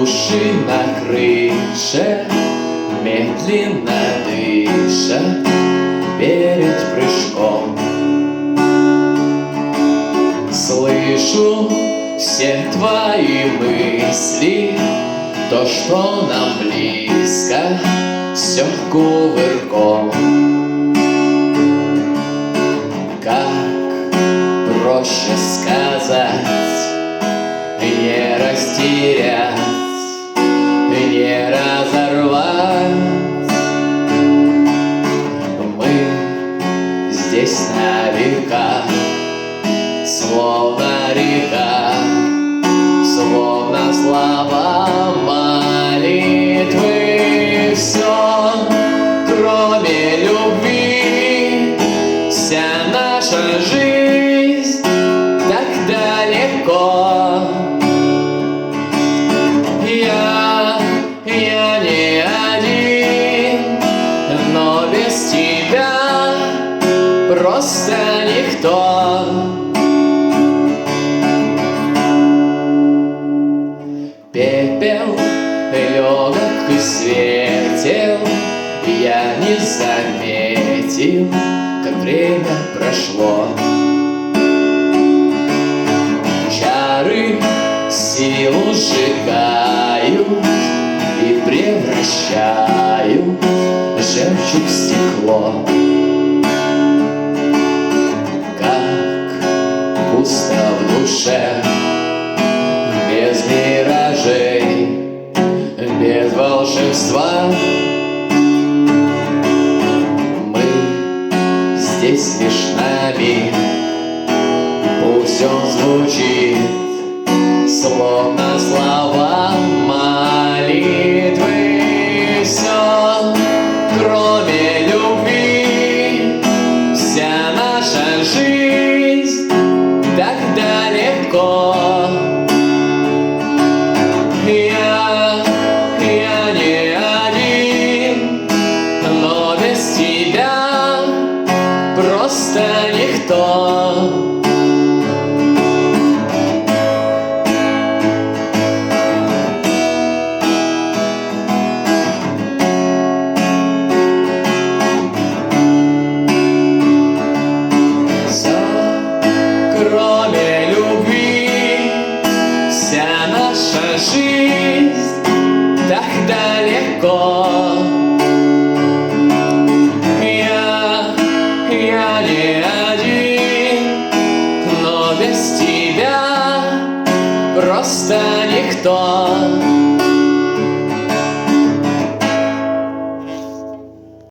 души на крыше, медленно дыша перед прыжком. Слышу все твои мысли, то, что нам близко, все кувырком. Как проще сказать, не растерять, не разорвать. Мы здесь на века, словно река, словно слова молитвы. Все, кроме любви, вся наша жизнь так далеко. Я не один, но без тебя просто никто. Пепел легок и светел, я не заметил, как время прошло. Чары силу сжигают и превращают жемчуг в стекло. Как пусто в душе, без миражей, без волшебства. Мы здесь лишь нами, пусть он звучит словно слова молитвы. Все, кроме любви, вся наша жизнь так далеко. Я не один, но без тебя просто никто. Кроме любви, вся наша жизнь так далеко. Я не один, но без тебя просто никто.